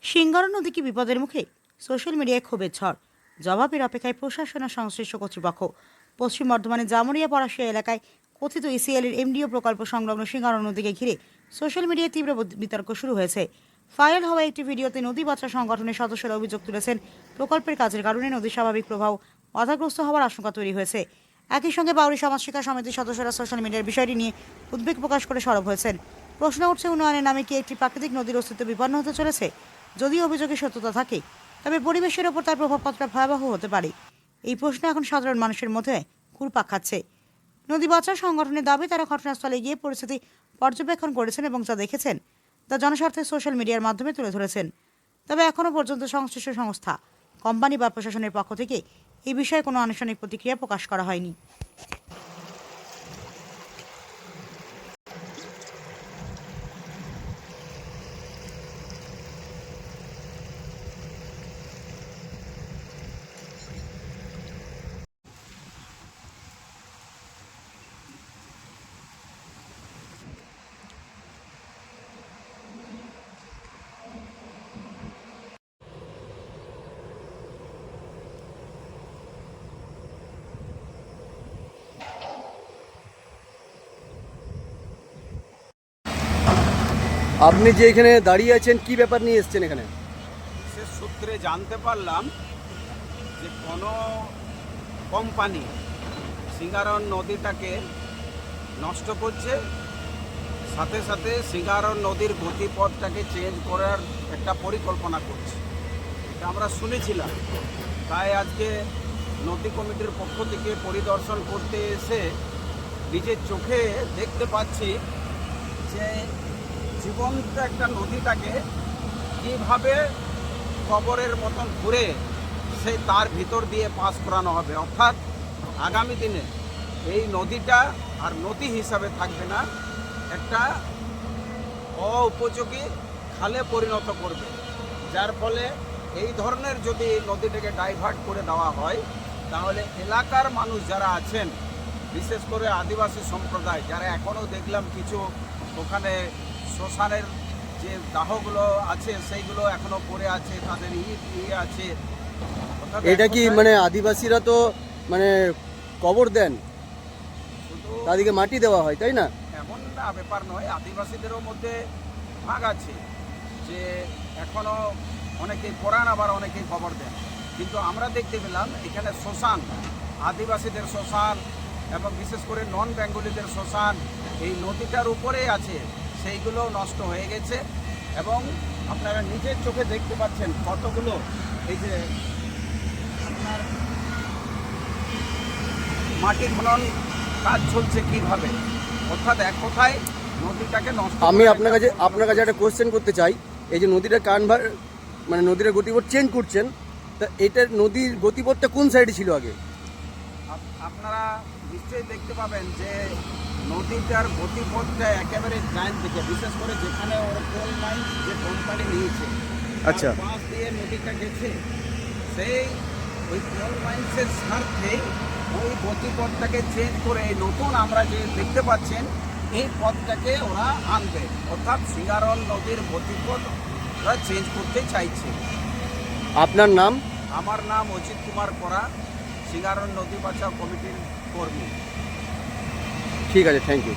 সিঙ্গারা নদী কি বিপদের মুখে? সোশ্যাল মিডিয়ায় ক্ষোভের ঝড়। জবাবের অপেক্ষায় প্রশাসন ও সংশ্লিষ্ট কর্তৃপক্ষ। পশ্চিম বর্ধমানের জামুরিয়া পলাশিয়া এলাকায় কথিত ইসিএল এর এমডিও প্রকল্প সংলগ্ন সিঙ্গারা নদীকে ঘিরে সোশ্যাল মিডিয়ায় তীব্র বিতর্ক শুরু হয়েছে। ভাইরাল হওয়া একটি ভিডিওতে নদী বাঁচা সংগঠনের সদস্যরা অভিযোগ তুলেছেন, প্রকল্পের কাজের কারণে নদীর স্বাভাবিক প্রবাহ বাধাগ্রস্ত হওয়ার আশঙ্কা তৈরি হয়েছে। একই সঙ্গে বাউরি সমাজ শিক্ষা সমিতির সদস্যরা সোশ্যাল মিডিয়ার বিষয়টি নিয়ে উদ্বেগ প্রকাশ করে সরব হয়েছেন। প্রশ্ন উঠছে, উন্নয়নের নামে কি একটি প্রাকৃতিক নদীর অস্তিত্ব বিপন্ন হতে চলেছে? যদি অভিযোগের সত্যতা থাকে, তবে পরিবেশের ওপর তার প্রভাব কতটা ভয়াবহ হতে পারে, এই প্রশ্ন এখন সাধারণ মানুষের মধ্যে ঘুরপাক খাচ্ছে। নদী বাঁচাও সংগঠনের দাবি, তারা ঘটনাস্থলে গিয়ে পরিস্থিতি পর্যবেক্ষণ করেছেন এবং যা দেখেছেন তা জনস্বার্থে সোশ্যাল মিডিয়ার মাধ্যমে তুলে ধরেছেন। তবে এখনও পর্যন্ত সংশ্লিষ্ট সংস্থা, কোম্পানি বা প্রশাসনের পক্ষ থেকে এই বিষয়ে কোনো আনুষ্ঠানিক প্রতিক্রিয়া প্রকাশ করা হয়নি। আপনি যে এখানে দাঁড়িয়ে আছেন, কি ব্যাপার নিয়ে এসেছেন এখানে? বিশেষ সূত্রে জানতে পারলাম যে কোনো কোম্পানি সিঙ্গারন নদীটাকে নষ্ট করছে, সাথে সাথে সিঙ্গারন নদীর গতিপথটাকে চেঞ্জ করার একটা পরিকল্পনা করছে। এটা আমরা শুনেছিলাম, তাই আজকে নদী কমিটির পক্ষ থেকে পরিদর্শন করতে এসে নিজের চোখে দেখতে পাচ্ছি যে জীবন্ত একটা নদীটাকে কীভাবে কবরের মতন ঘুরে সেই তার ভিতর দিয়ে পাস করানো হবে। অর্থাৎ আগামী দিনে এই নদীটা আর নদী হিসাবে থাকবে না, একটা উপযোগী খালে পরিণত করবে। যার ফলে এই ধরনের যদি নদীটাকে ডাইভার্ট করে দেওয়া হয়, তাহলে এলাকার মানুষ যারা আছেন, বিশেষ করে আদিবাসী সম্প্রদায়, যারা এখনও দেখলাম কিছু ওখানে শ্মশানের যে দাহগুলো আছে সেইগুলো এখনো পড়ে আছে, তাদের আছে। এটা কি মানে আদিবাসীরা তো মানে কবর দেন, তাদেরকে মাটি দেওয়া হয়, তাই না? এমন না ব্যাপার নয়, আদিবাসীদেরও মধ্যে ভাগ আছে যে এখনো অনেকেই পড়ান, আবার অনেকেই কবর দেন। কিন্তু আমরা দেখতে পেলাম এখানে শ্মশান, আদিবাসীদের শ্মশান এবং বিশেষ করে নন বেঙ্গলিদের শ্মশান এই নদীটার উপরেই আছে, সেইগুলো নষ্ট হয়ে গেছে। এবং আপনারা নিজের চোখে দেখতে পাচ্ছেন কতগুলো এই যে আপনার মাটি খনন কাজ চলছে কিভাবে, অর্থাৎ এক কথায় নদীটাকে নষ্ট। আমি আপনার কাছে একটা কোশ্চেন করতে চাই। এই যে নদীটা মানে নদীর গতিপথ চেঞ্জ করছেন, তা এটার নদীর গতিপথটা কোন সাইডে ছিল আগে? আপনারা নিশ্চয়ই দেখতে পাবেন যে নদীটার গতিপথটা একেবারে ডান দিকে, বিশেষ করে যেখানে ওর কোল মাইন যে কোম্পানি নিয়েছে, আচ্ছা, পাশ দিয়ে নদীটা গেছে, সেই ওই কোল মাইন্সের স্বার্থেই ওই গতিপথটাকে চেঞ্জ করে এই নতুন আমরা যে দেখতে পাচ্ছেন এই পথটাকে ওরা আনবে। অর্থাৎ সিঙ্গারন নদীর গতিপথ ওরা চেঞ্জ করতে চাইছে। আপনার নাম? আমার নাম অজিত কুমার করা, সিঙ্গারন নদী বাঁচাও কমিটির কর্মী। ঠিক আছে, থ্যাংক ইউ।